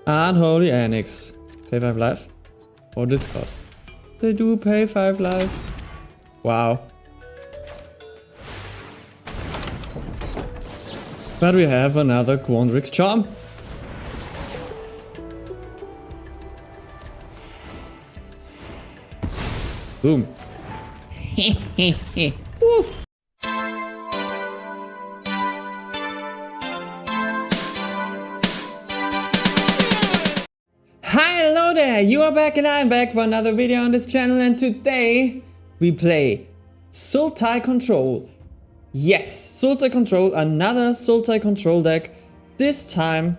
Unholy Annex. Pay 5 life. Or discard. They do pay 5 life. Wow. But we have another Quandrix Charm. Boom. Hello there, you are back and I'm back for another video on this channel, and today we play Sultai Control. Yes, Sultai Control, another Sultai Control deck. This time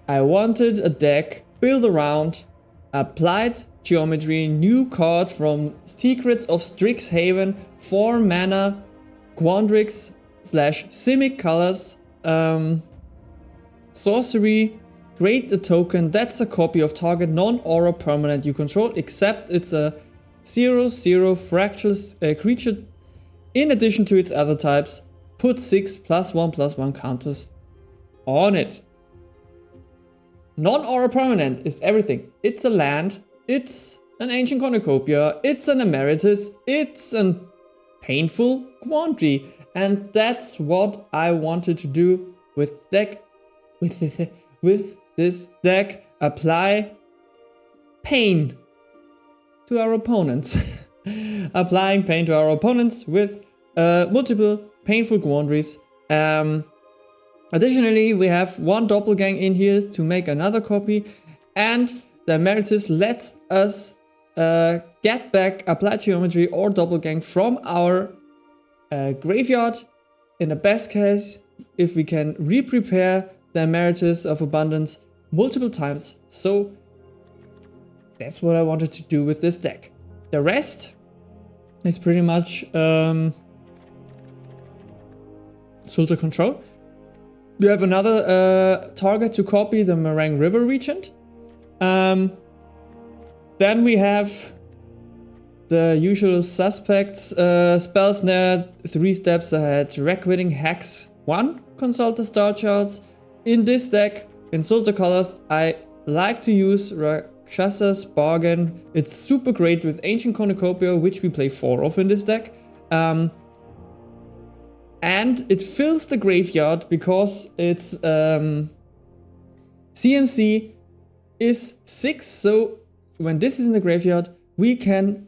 I wanted a deck built around Applied Geometry, new card from Secrets of Strixhaven, 4 mana, Quandrix / Simic colors, sorcery, create a token that's a copy of target non-aura permanent you control, except it's a 0/0 fractal creature. In addition to its other types, put 6 +1/+1 counters on it. Non-aura permanent is everything. It's a land, it's an Ancient Cornucopia, it's an Emeritus, it's a Painful Quandry, and that's what I wanted to do with deck. With this deck, apply pain to our opponents. Applying pain to our opponents with multiple Painful Quandries. Additionally, we have one Doppelgang in here to make another copy, and the Emeritus lets us get back Applied Geometry or Doppelgang from our graveyard. In the best case, if we can re-prepare the Emeritus of Abundance multiple times. So that's what I wanted to do with this deck. The rest is pretty much Sultai Control. We have another target to copy, the Meringue River Regent. Then we have the usual suspects, Spell Snare, 3 steps ahead, Requiting Hex, 1 Consult the Star Charts. In this deck, in Sultai colors, I like to use Rakshas's Bargain. It's super great with Ancient Cornucopia, which we play 4 of in this deck. And it fills the graveyard because its CMC is 6, so when this is in the graveyard, we can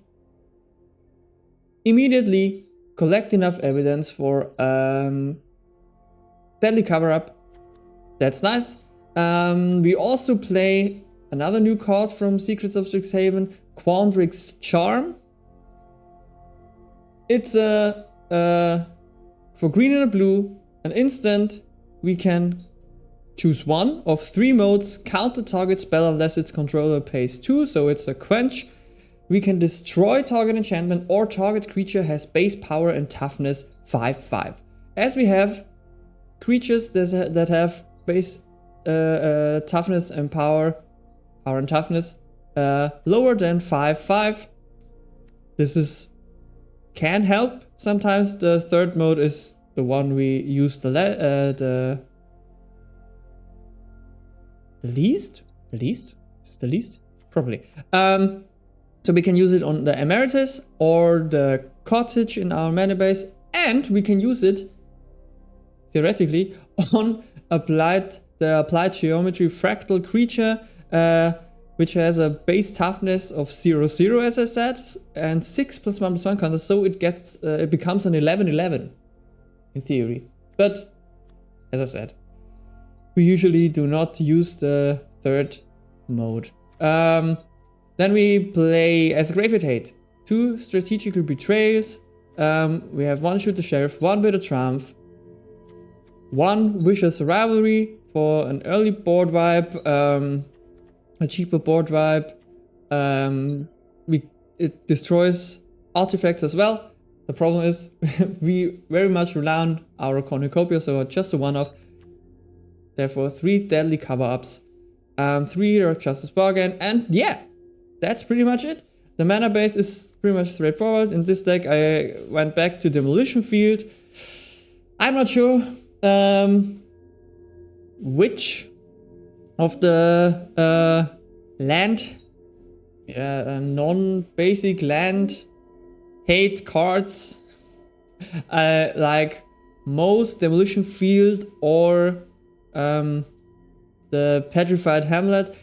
immediately collect enough evidence for Deadly Cover-Up. That's nice. We also play another new card from Secrets of Strixhaven, Quandrix Charm. It's a for green and a blue, an instant. We can choose one of 3 modes, counter target spell unless its controller pays 2, so it's a quench. We can destroy target enchantment or target creature has base power and toughness 5/5. As we have creatures that have base toughness and power and toughness lower than 5/5, this can help. Sometimes the third mode is the one we use the least? It's the least? Probably. So we can use it on the Emeritus or the Cottage in our mana base, and we can use it theoretically on the Applied Geometry Fractal creature, which has a base toughness of 0/0, as I said, and 6 +1/+1 counters, so it becomes an 11/11 in theory. But as I said, we usually do not use the third mode. Then we play as a Graveyard Hate, 2 Strategical Betrayals. We have 1 Shoot the Sheriff, 1 Bitter Triumph, 1 Vicious Rivalry for an early board wipe, a cheaper board wipe. It destroys artifacts as well. The problem is we very much rely on our Cornucopia, so just a 1-off. Therefore 3 Deadly Cover-Ups, 3 Rakshas's Bargain, and yeah, that's pretty much it. The mana base is pretty much straightforward. In this deck I went back to Demolition Field. I'm not sure which of the land, non-basic land hate cards, like most Demolition Field or the Petrified Hamlet.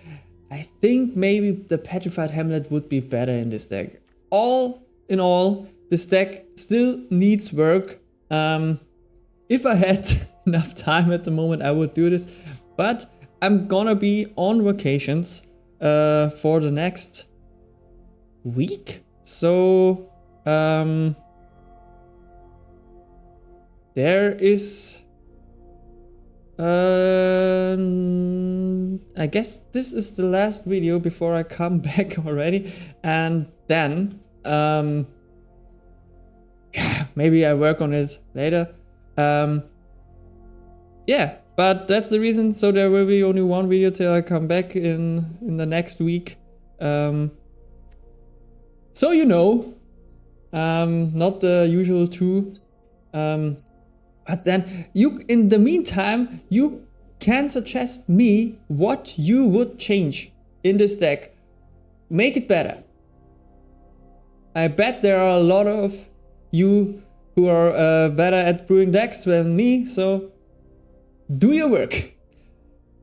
I think maybe the Petrified Hamlet would be better in this deck. All in all, this deck still needs work. If I had enough time at the moment, I would do this, but I'm gonna be on vacations for the next week. So there is I guess this is the last video before I come back already, and then yeah, maybe I work on it later. Yeah, but that's the reason. So there will be only one video till I come back in the next week. So you know, not the usual two. But then you, in the meantime, you can suggest me what you would change in this deck. Make it better. I bet there are a lot of you who are better at brewing decks than me, so do your work.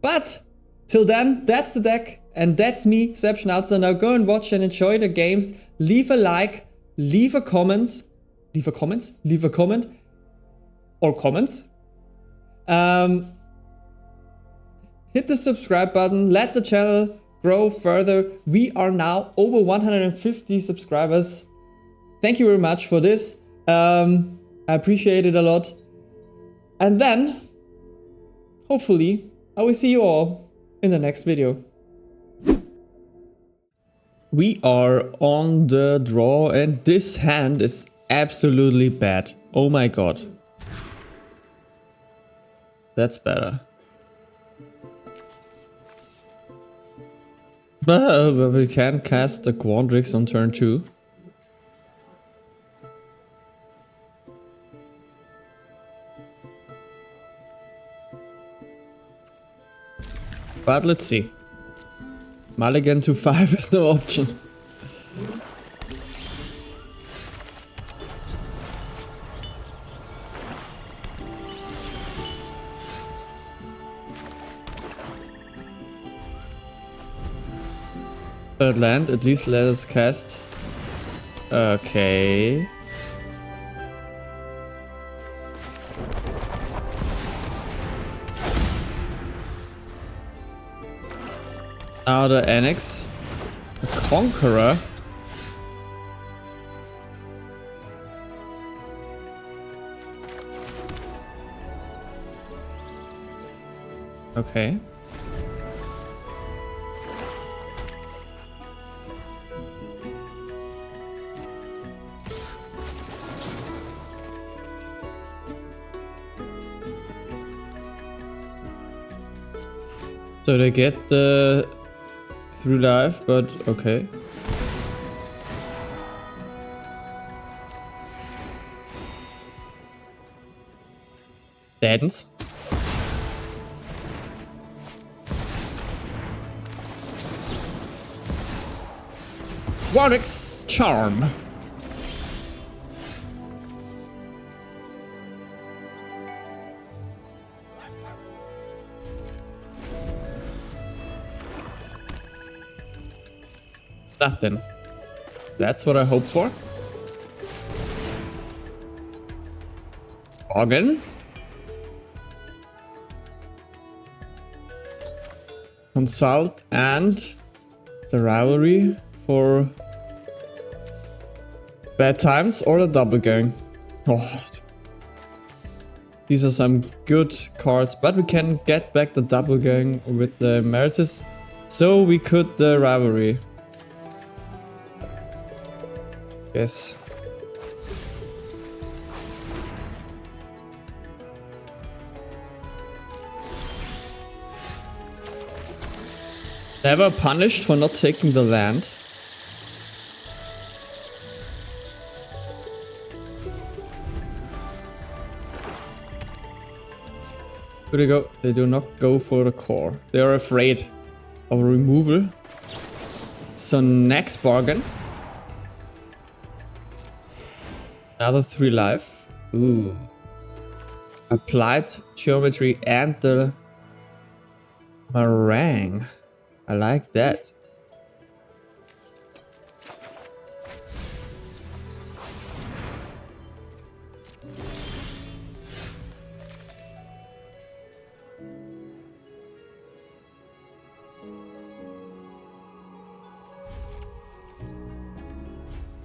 But till then, that's the deck, and that's me, Sepp Schnauzer. Now go and watch and enjoy the games. Leave a like, leave a comment, or comments. Hit the subscribe button, let the channel grow further. We are now over 150 subscribers. Thank you very much for this. I appreciate it a lot. And then, hopefully, I will see you all in the next video. We are on the draw, and this hand is absolutely bad. Oh my god. That's better. But we can cast the Quandrix on turn 2. But let's see. Mulligan to 5 is no option. Third land, at least let us cast. Okay. Now the Annex. The Conqueror. Okay. So they get the through life, but okay. Dance. Quandrix Charm. Nothing. That's what I hope for. Organ. Consult and the rivalry for bad times or the Doppelgang. Oh, these are some good cards, but we can get back the Doppelgang with the Emeritus, so we could the rivalry. Yes. Never punished for not taking the land. Do they go? They do not go for the core. They are afraid of removal. So next bargain. Another 3 life. Ooh. Applied geometry and the meringue. I like that.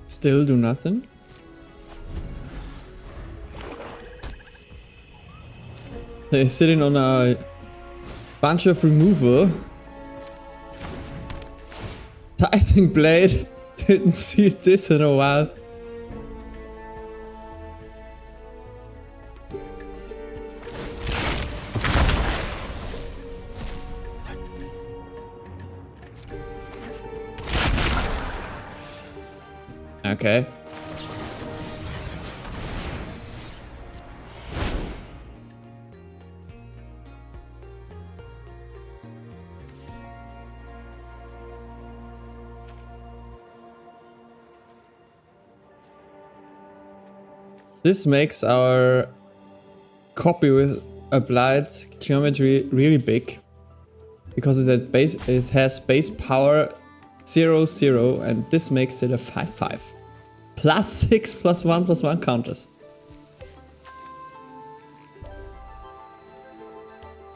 Still do nothing. They're sitting on a bunch of removal. Tithing Blade. Didn't see this in a while. Okay. This makes our copy with applied geometry really big, because it has base power 0/0, and this makes it a 5/5. +6 +1/+1 counters.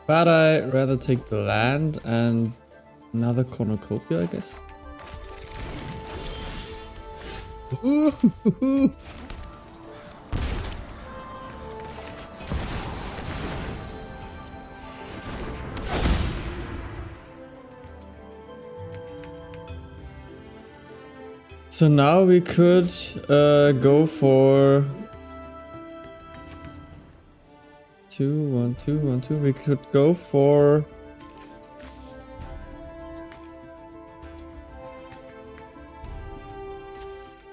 But I rather take the land and another cornucopia, I guess. Ooh. So now we could go for 2, 1, 2, 1, 2. We could go for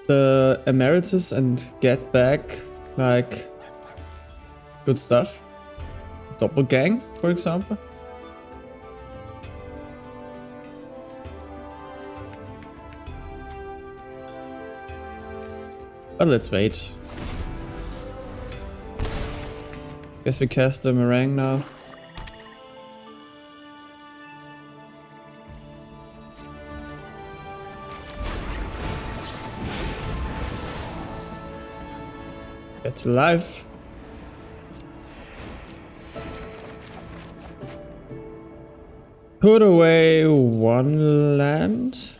the Emeritus and get back like good stuff. Doppelgang, for example. But let's wait. Guess we cast the meringue now. Get to life. Put away 1 land.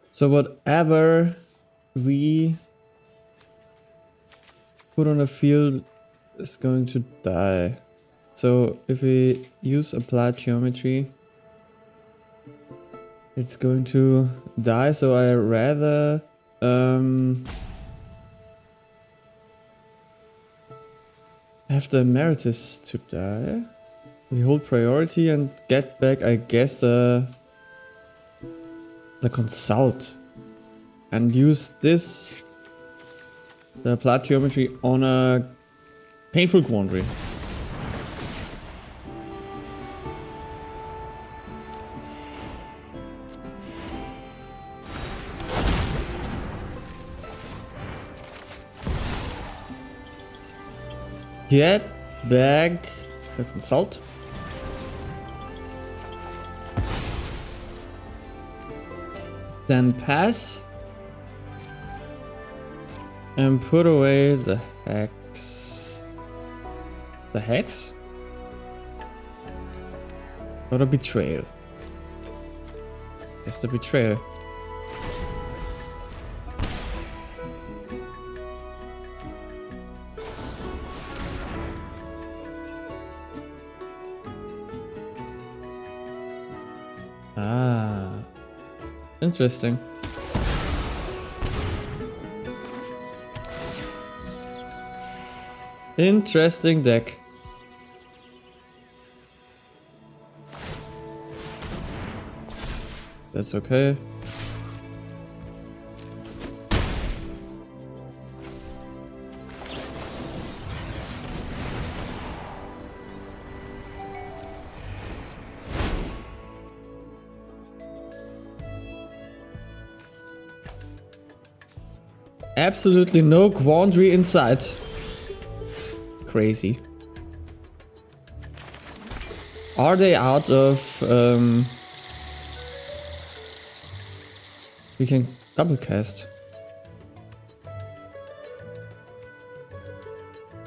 So whatever we put on the field is going to die. So if we use applied geometry, it's going to die. So I rather have the Emeritus to die. We hold priority and get back, I guess, the consult, and use this, the applied geometry, on a Painful Quandry. Get back the consult. Then pass. And put away the hex. The hex? Or the betrayal? It's the betrayal. Ah. Interesting. Interesting deck. That's okay. Absolutely no quandary inside. Crazy. Are they out of... we can double cast.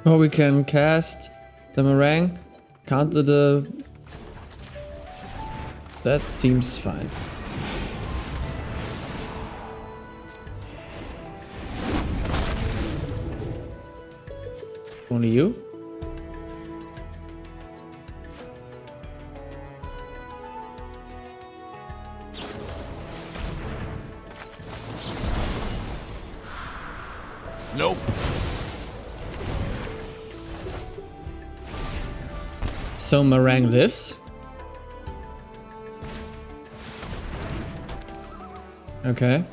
Or we can cast the meringue, counter the... That seems fine. Only you? Nope. So meringue lives. Okay.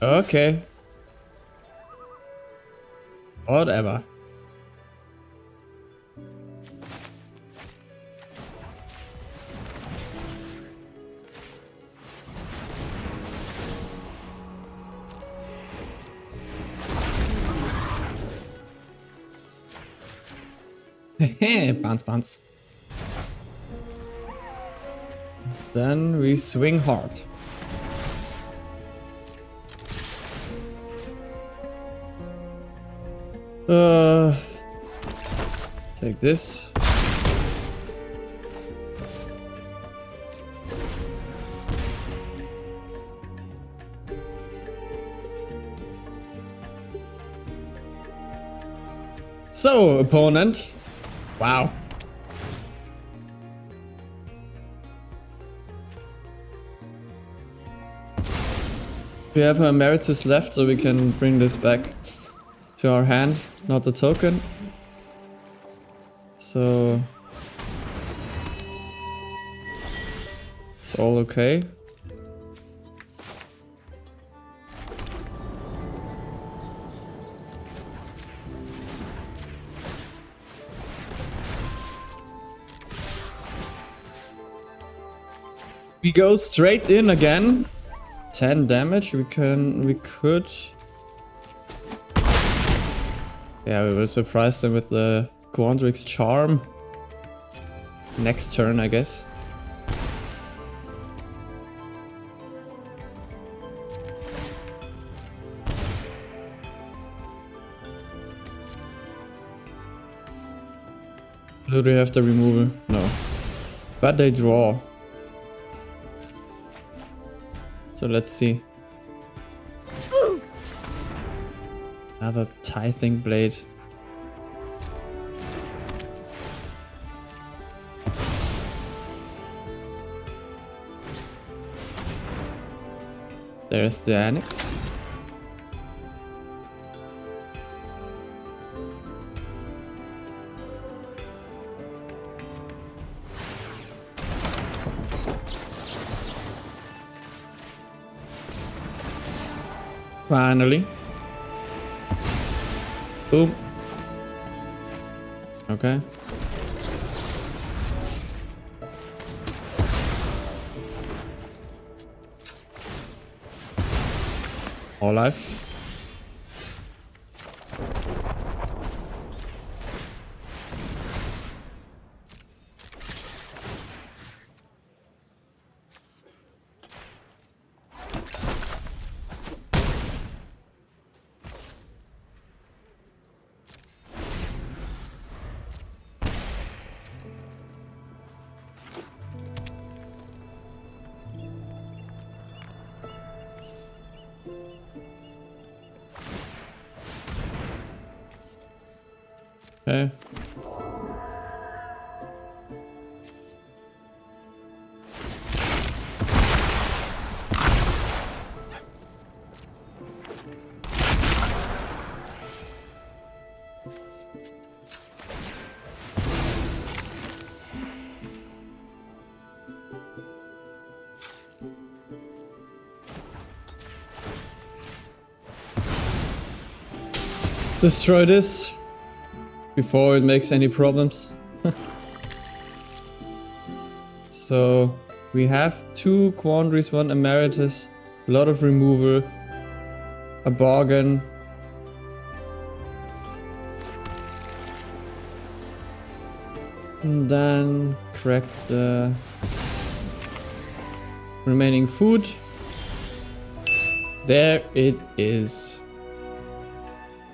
Okay. Whatever. Bounce, bounce. Then we swing hard. Take this. So, opponent. Wow. We have a Emeritus left, so we can bring this back to our hand, not the token. So it's all okay. We go straight in again. 10 damage. We could. Yeah, we will surprise them with the Quandrix's Charm. Next turn, I guess. Do they have the removal? No. But they draw. So let's see. Another Tithing Blade. There's the Annex. Finally. Boom. Okay. All life. Okay. Destroy this before it makes any problems. So we have 2 Quandaries, 1 Emeritus, a lot of removal, a bargain. And then crack the remaining food. There it is.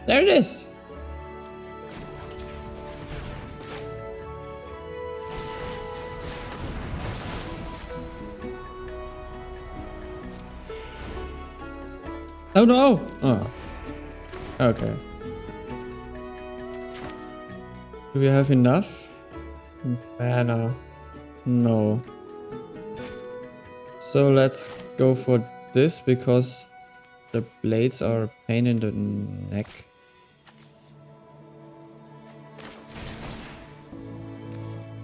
There it is. Oh no! Oh. Okay. Do we have enough? Banner. No. So let's go for this because the blades are a pain in the neck.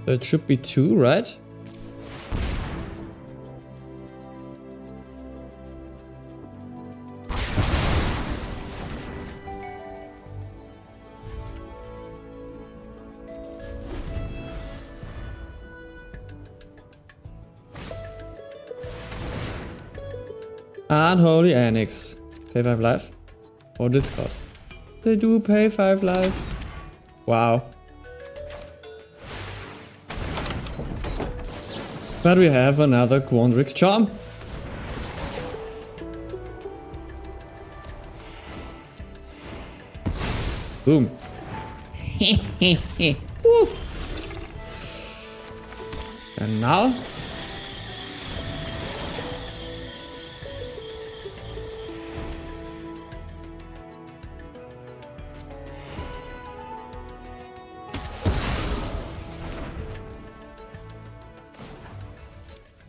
So it should be 2, right? Unholy Annex. Pay 5 life. Or discard. They do pay 5 life. Wow. But we have another Quandrix Charm. Boom. And now?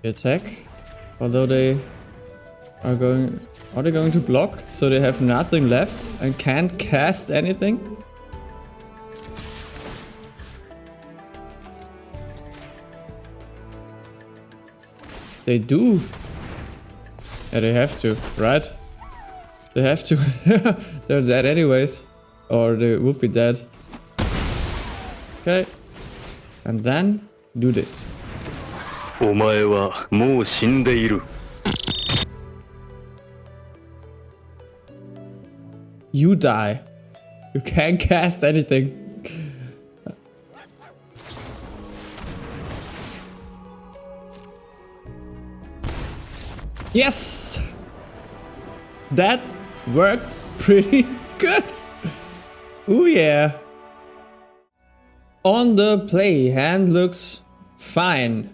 Attack, although they are they going to block, so they have nothing left and can't cast anything? They do. Yeah, they have to, right? They have to. They're dead anyways, or they would be dead. Okay, and then do this. お前はもう死んでいる。You die. You can't cast anything. Yes! That worked pretty good. Ooh yeah. On the play, hand looks fine.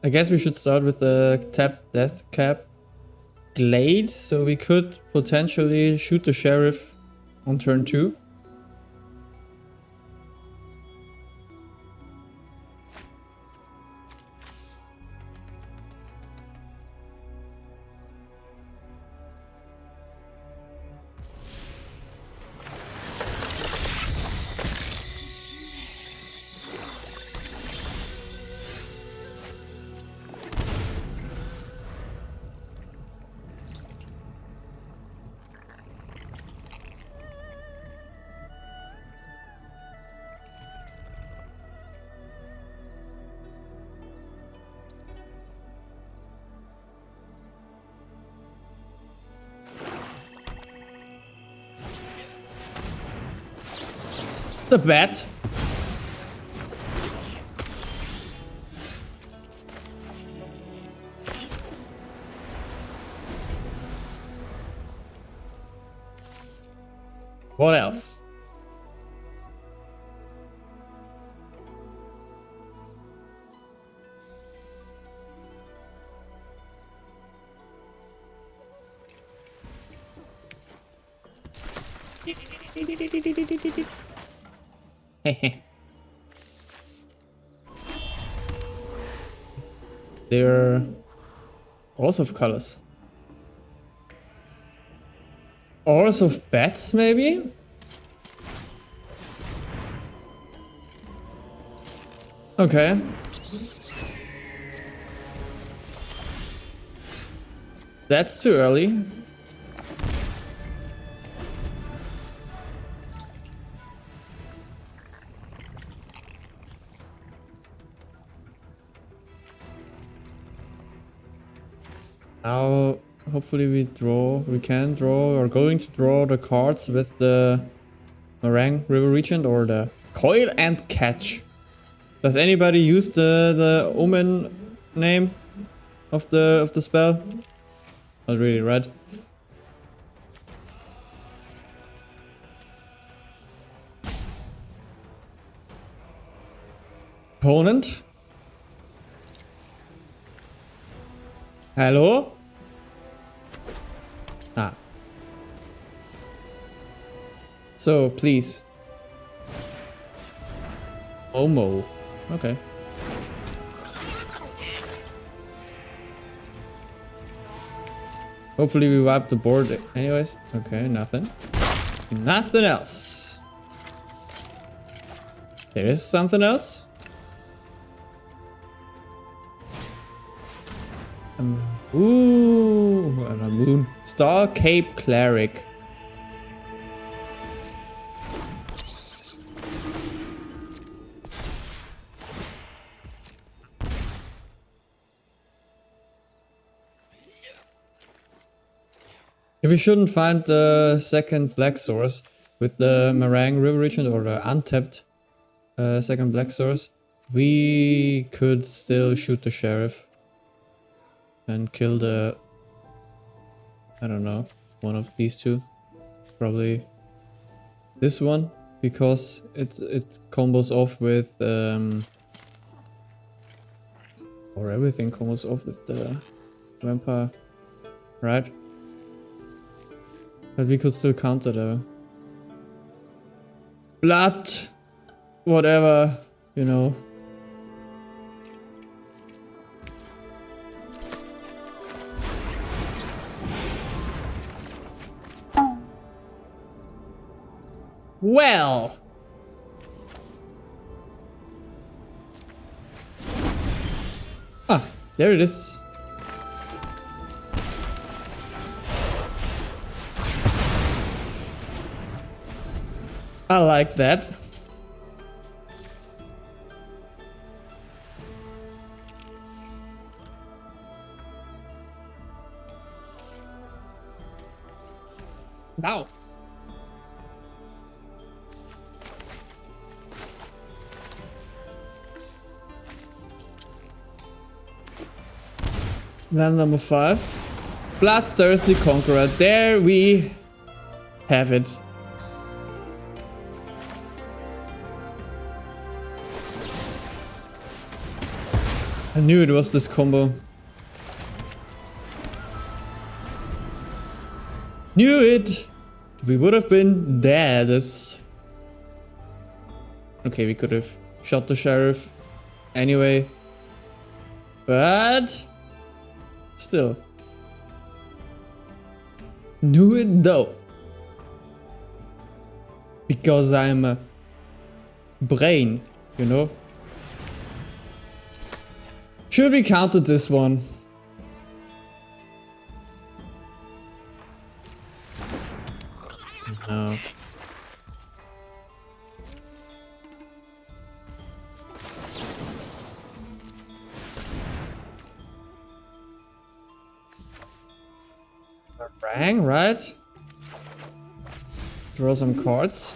I guess we should start with the tap death cap glade, so we could potentially shoot the sheriff on turn 2. The bat. What else? They're Orzhov colors. Orzhov bats, maybe? Okay. That's too early. Now, hopefully we can draw, or going to draw the cards with the Meringue River Regent or the Coil and Catch. Does anybody use the Omen name of the spell? Not really, right? Opponent? Hello? Ah. So, please. Omo. Okay. Hopefully we wipe the board anyways. Okay, nothing. Nothing else. There is something else. Ooh, a moon. Star Cape Cleric. If we shouldn't find the second black source with the Meringue River Regent or the untapped second black source, we could still shoot the sheriff and kill the, I don't know, one of these two. Probably this one, because it combos off with or everything combos off with the vampire, right? But we could still counter the blood, whatever, you know. Well. Ah, there it is. I like that. Now. Land number 5. Bloodthirsty Conqueror. There we have it. I knew it was this combo. Knew it! We would have been dead. Okay, we could have shot the sheriff anyway. But still. Knew it though. Because I'm a brain, you know? Should we counter this one? No. Rang, right? Draw some cards.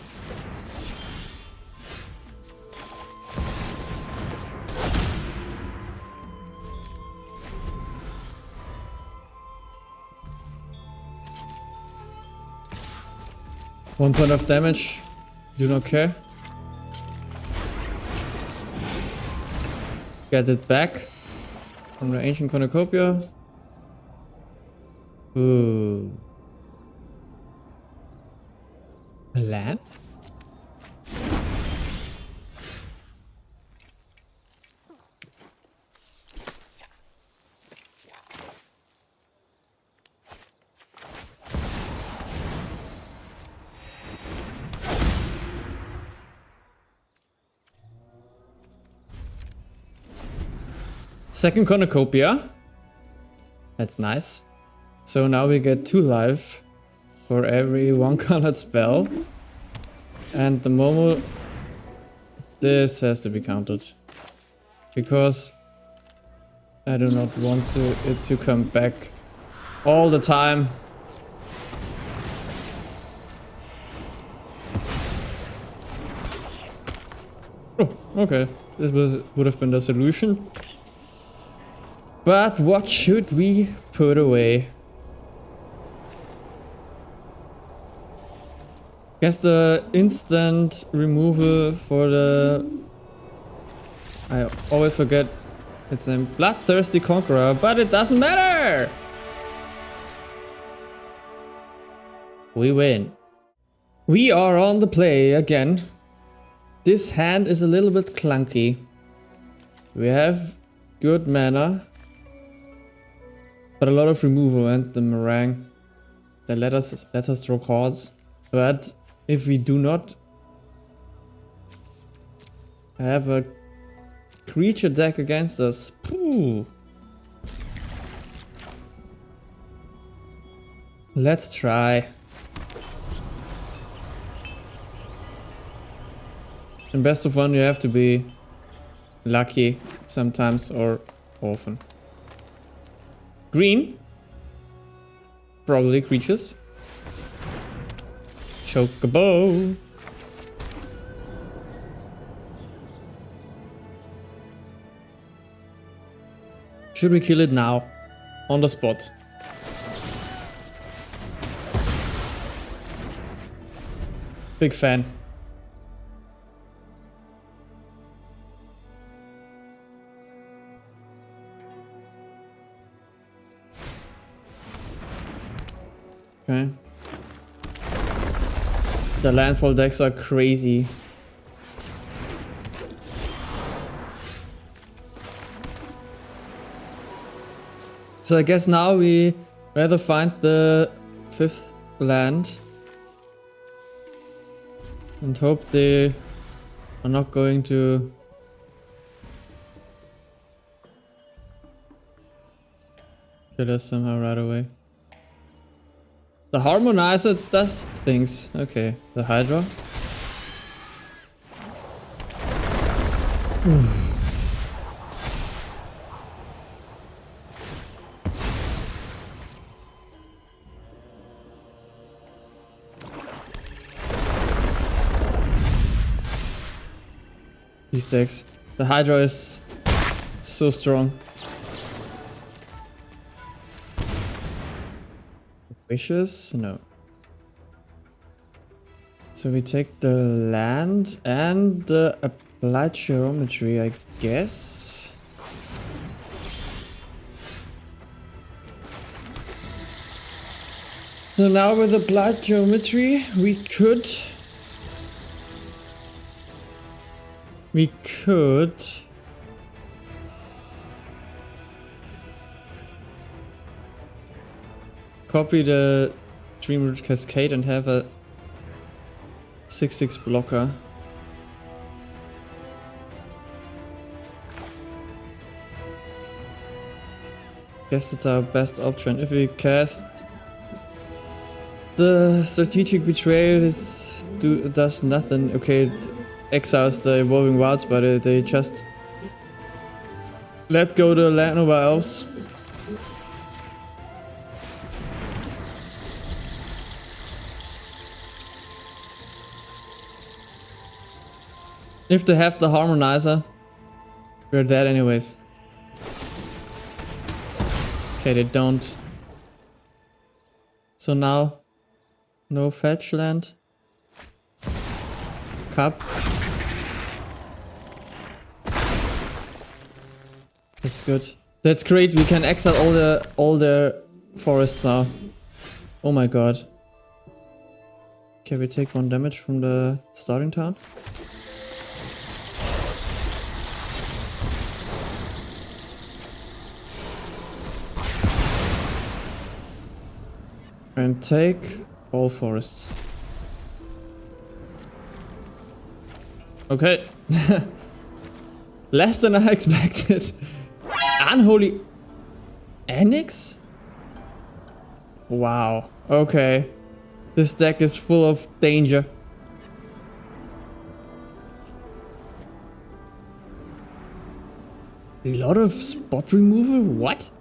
One point of damage. Do not care. Get it back from the ancient cornucopia. Ooh. Land? Second cornucopia. That's nice. So now we get 2 life for every 1 colored spell. And the Momo, this has to be counted. Because I do not want it to come back all the time. Oh, okay. This would have been the solution. But what should we put away? Guess the instant removal for the... I always forget its name. Bloodthirsty Conqueror, but it doesn't matter! We win. We are on the play again. This hand is a little bit clunky. We have good mana, but a lot of removal and the meringue that let us draw cards. But if we do not have a creature deck against us, pooh. Let's try. In best of 1 you have to be lucky sometimes or often. Green. Probably creatures. Chocobo. Should we kill it now? On the spot. Big fan. Okay. The landfall decks are crazy. So I guess now we rather find the 5th land and hope they are not going to kill us somehow right away. The Harmonizer does things. Okay, the Hydra. These decks. The Hydra is so strong. Wishes? No. So we take the land and the applied geometry, I guess. So now with applied geometry, we could copy the Dreamroot Cascade and have a 6/6 blocker. Guess it's our best option. If we cast the Strategic Betrayal, does nothing. Okay, it exiles the Evolving Wilds, but they just let go the Land Over Elves. If they have the Harmonizer, we're dead anyways. Okay, they don't. So now, no fetch land. Cup. That's good. That's great. We can exile all the forests now. Oh my god. Okay, we take 1 damage from the starting town. And take all forests. Okay. Less than I expected. Unholy Annex? Wow. Okay. This deck is full of danger. A lot of spot removal? What?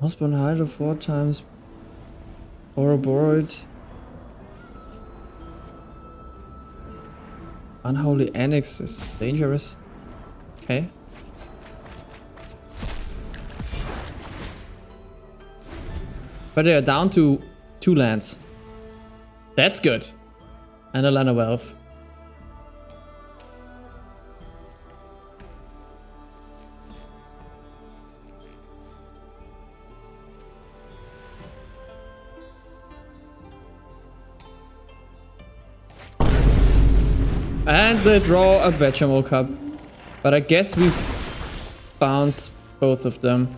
Mossborn Hydra 4 times. Ouroboros. Unholy Annex is dangerous. Okay. But they are down to 2 lands. That's good. And a land of elf. And they draw a Bechamel Cup. But I guess we bounce both of them.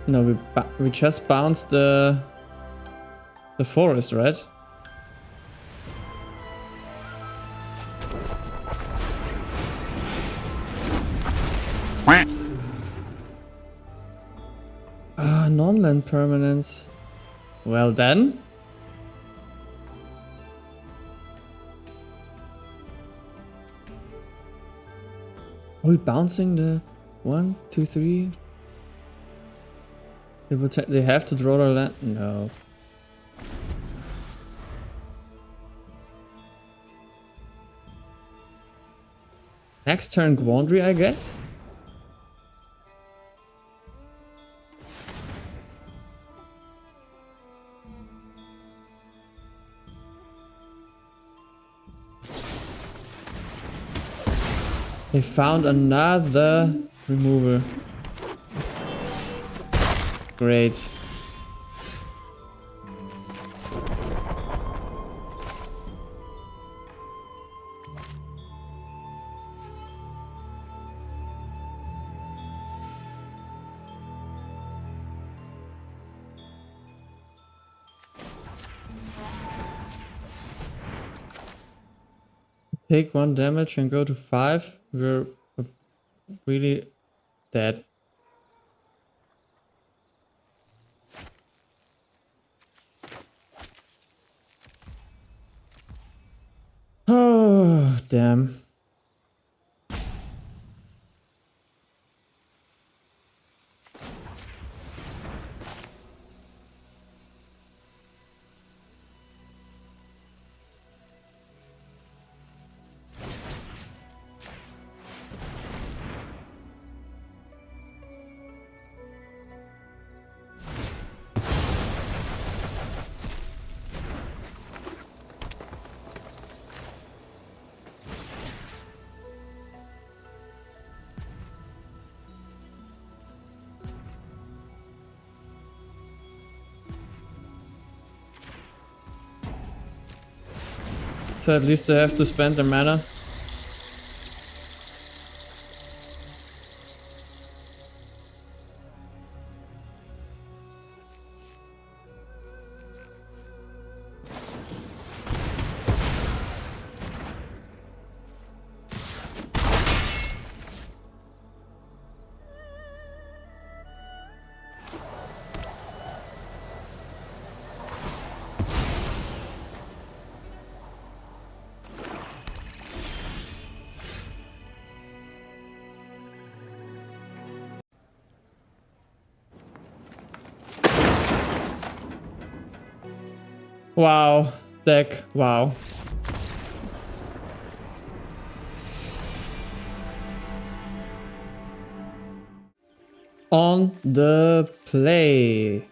No, we just bounced the forest, right? Ah, non-land permanence. Well then. Are we bouncing the 1, 2, 3? They have to draw their land? No. Next turn Quandary, I guess? They found another removal. Great. Take 1 damage and go to 5. We're really dead. Oh, damn. So at least they have to spend their mana. Wow, deck, wow. On the play.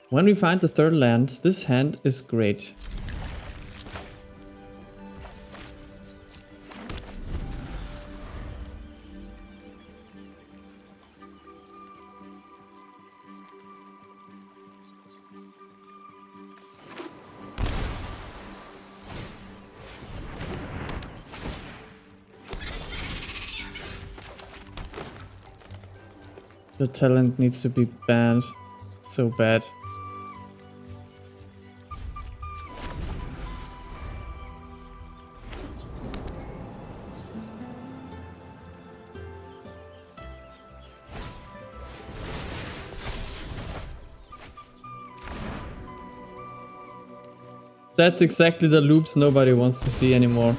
When we find the 3rd land, this hand is great. The talent needs to be banned. So bad. That's exactly the loops nobody wants to see anymore.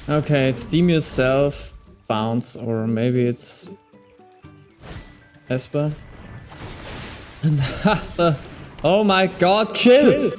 Okay, it's Deem Yourself, Bounce, or maybe it's Esper. Oh my god, chill!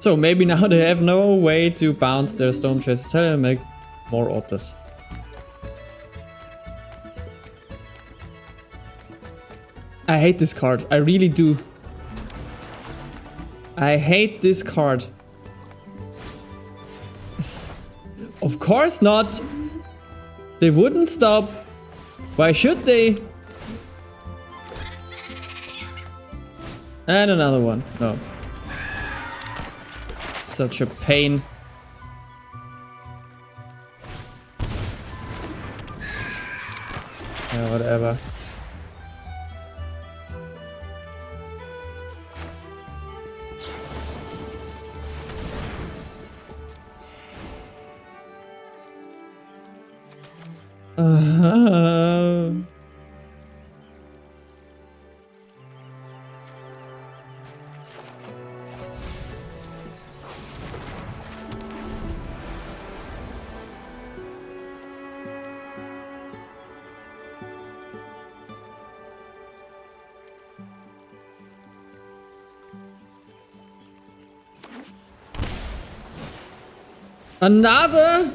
So maybe now they have no way to bounce their Stone Chest Talent and make more otters. I hate this card, I really do. I hate this card. Of course not! They wouldn't stop. Why should they? And another one, no. Such a pain. Yeah, whatever. Another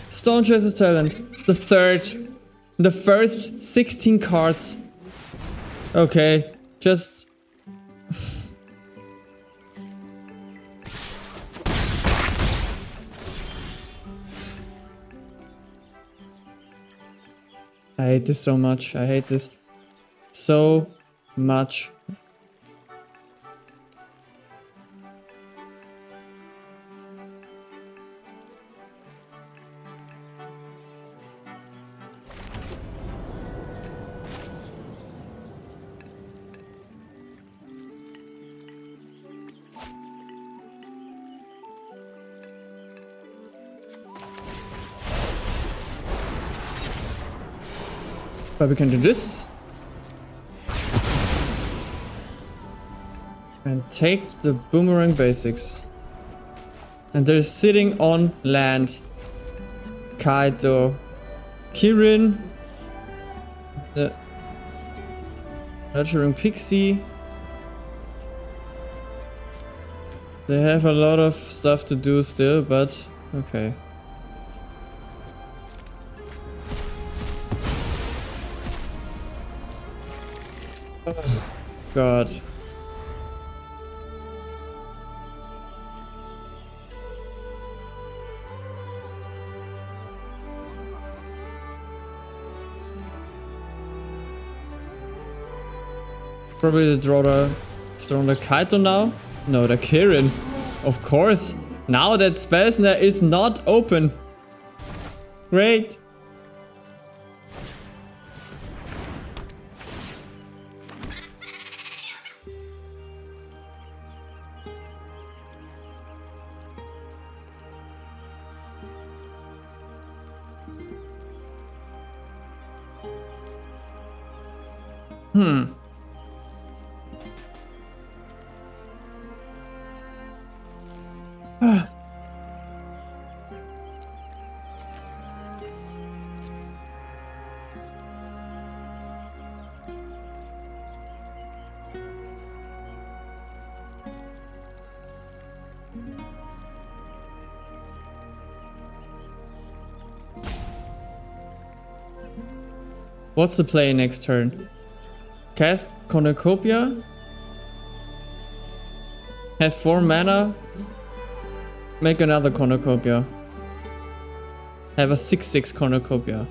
Stone Chest Talent. The third. The first 16 cards. Okay, just... I hate this so much. I hate this so much. But we can do this. And take the boomerang basics. And they're sitting on land. Kaito. Kirin. The nurturing pixie. They have a lot of stuff to do still, but okay. Oh, God. Probably draw the Kaito now. No, the Kirin. Of course. Now that Spellsnare is not open. Great. What's the play next turn? Cast Cornucopia. Have 4 mana. Make another Cornucopia. Have a 6/6 Cornucopia.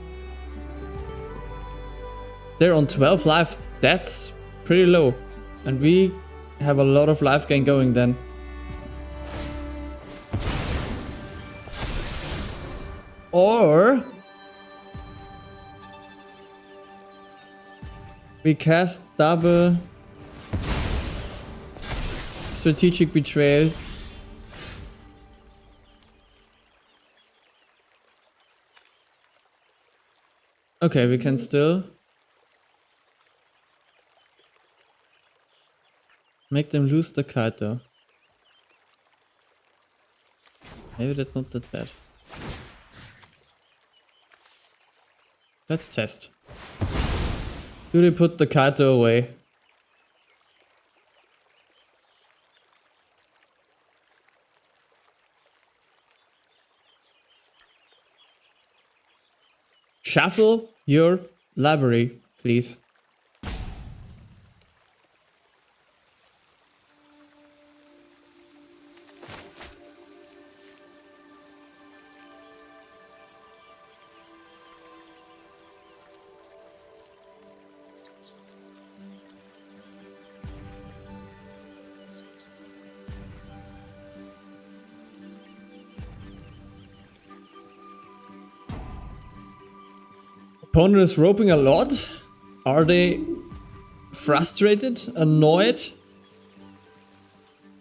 They're on 12 life. That's pretty low. And we have a lot of life gain going then. Or we cast double Strategic Betrayal. Okay, we can still make them lose the card though. Maybe that's not that bad. Let's test. Do they put the Kaito away? Shuffle your library, please. Opponent is roping a lot. Are they frustrated? Annoyed?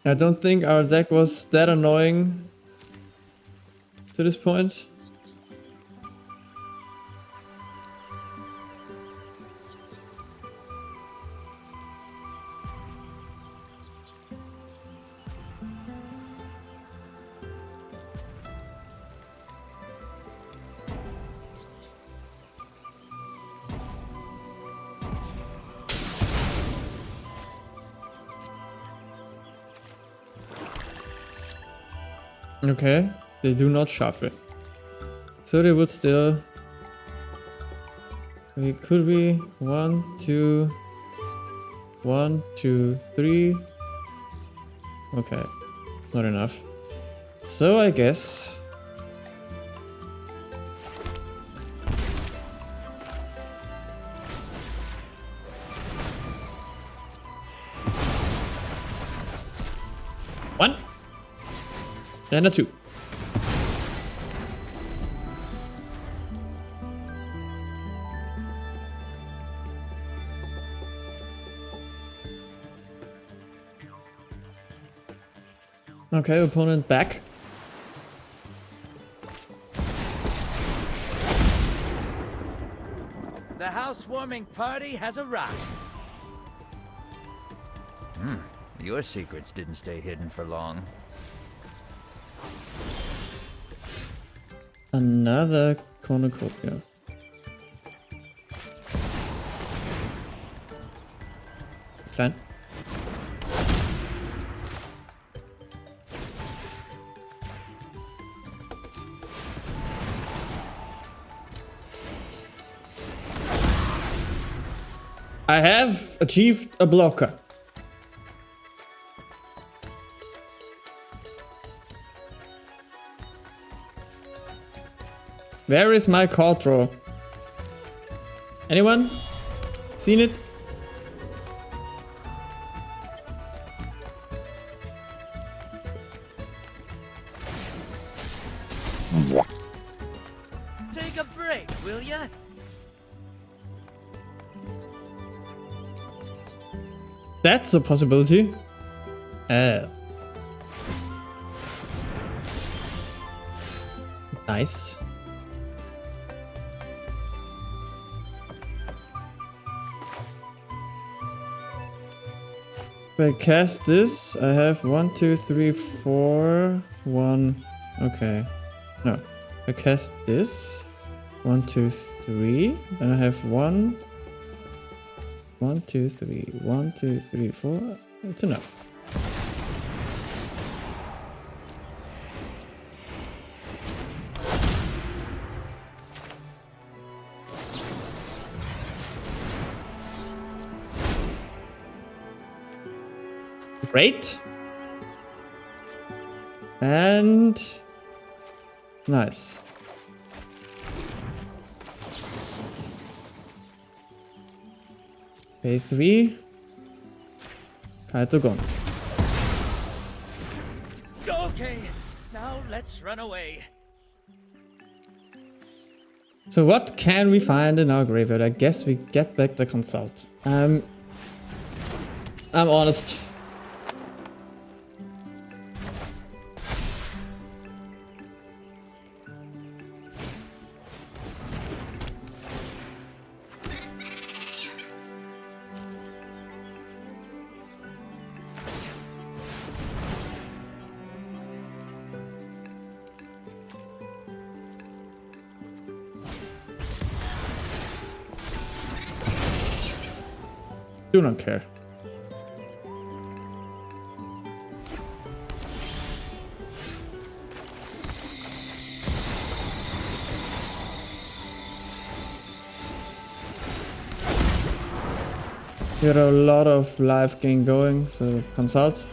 I don't think our deck was that annoying to this point. Okay, they do not shuffle. So they would still... Could be 1, 2... 1, 2, 3... Okay, it's not enough. So I guess... One. And a 2. Okay, opponent back. The housewarming party has arrived. Your secrets didn't stay hidden for long. Another cornucopia. Klein. I have achieved a blocker. Where is my card draw? Anyone? Seen it? Take a break, will ya? That's a possibility. Nice. If I cast this, I have 1, 2, 3, 4, 1. Okay. No. If I cast this, 1, 2, 3. Then I have 1, 1, 2, 3, 1, 2, 3, 4. It's enough. Great. And nice. Pay 3. Kaito gone. Okay, now let's run away. So what can we find in our graveyard? I guess we get back the consult. I'm honest. Do not care. We got a lot of life gain going, so consult.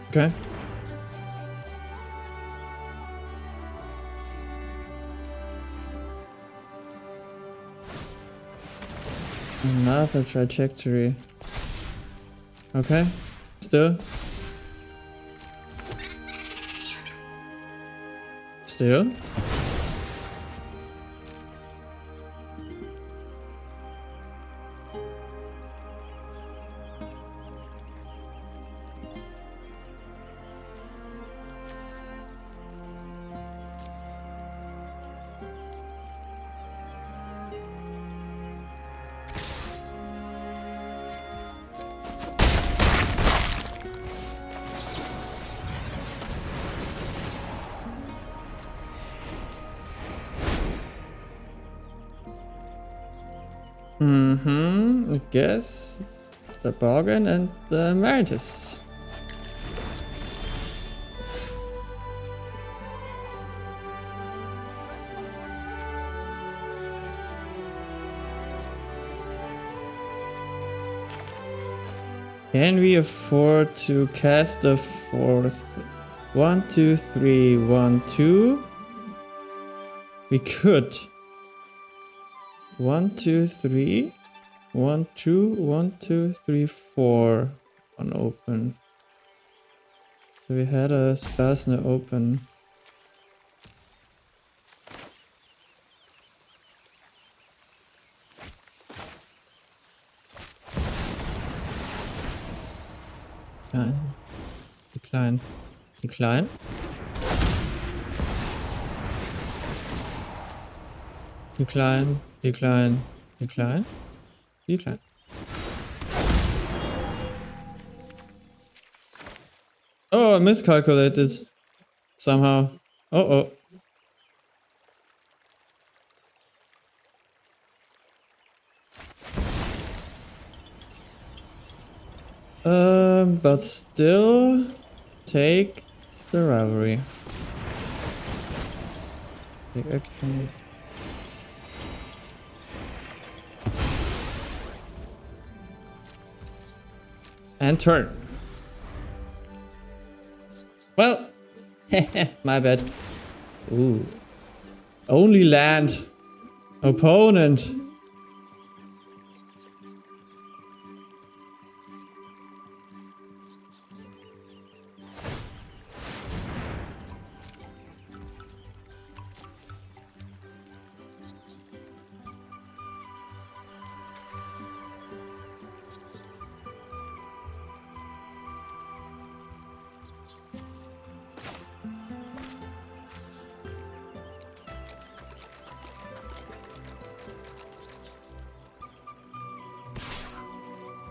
Okay. Another trajectory. Okay. Still. Still. I guess the bargain and the emeritus. Can we afford to cast a fourth? 1, 2, 3, 1, 2. We could. 1, 2, 3. 1, 2, 1, 2, 3, 4 on open. So we had a Spellsner open. Decline. Decline. Decline. Decline. Decline. Decline. Oh, I miscalculated. Somehow. Uh-oh. But still take the rivalry. And turn. Well, my bad. Ooh. Only land. Opponent.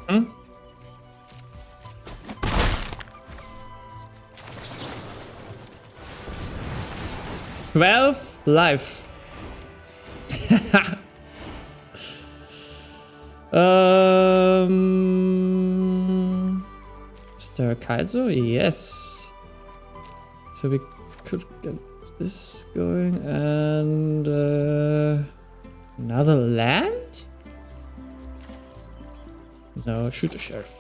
Hmm? Twelve life. Is there a Kaizo? Yes. So we could get this going and another land? No, shoot the sheriff.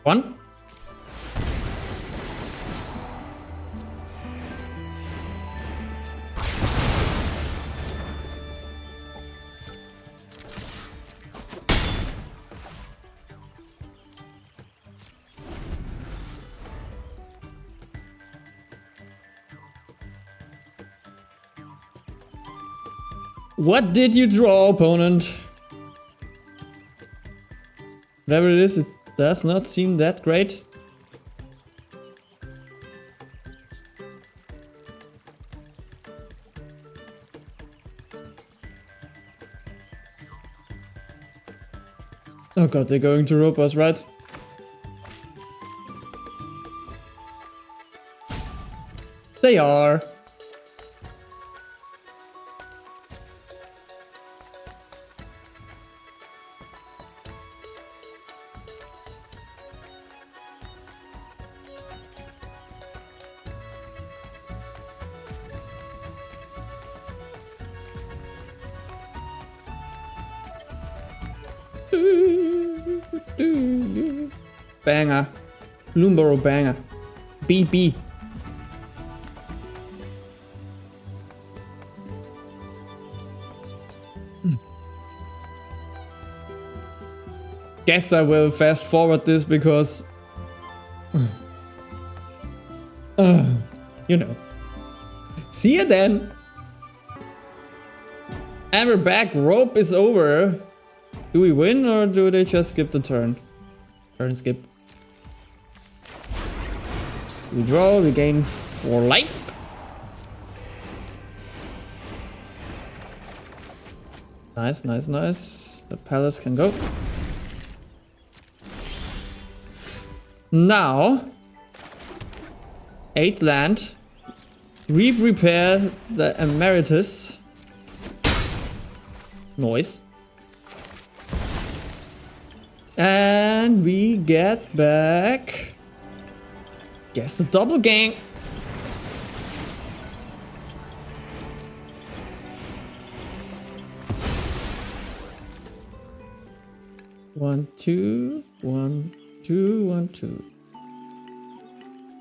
One. What did you draw, opponent? Whatever it is, it does not seem that great. Oh god, they're going to rope us, right? They are. Banger. Bloomborough banger. BB. Guess I will fast forward this because you know. See you then. And we're back. Rope is over. Do we win or do they just skip the turn? Turn skip. We draw, we gain 4 life. Nice, nice, nice. The palace can go. Now, 8 land. Repair the Emeritus. Noise. And we get back. Guess the Doppelgang. One, two, 1, 2, 1, 2.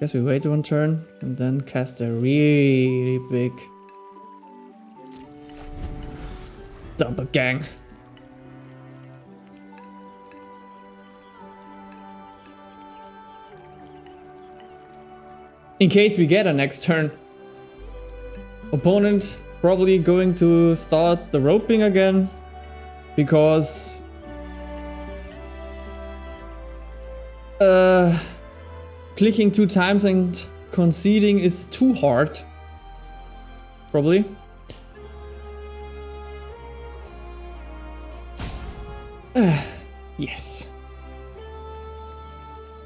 Guess we wait 1 turn and then cast a really big Doppelgang. In case we get a next turn. Opponent probably going to start the roping again because clicking 2 times and conceding is too hard. Probably. Yes.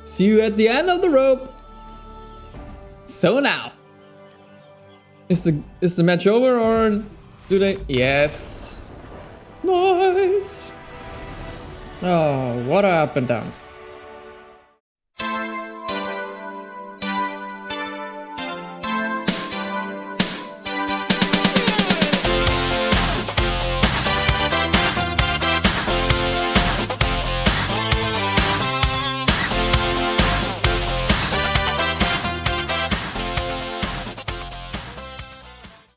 See you at the end of the rope. So now, is the match over or Do they? Yes. Nice. Oh, water up and down.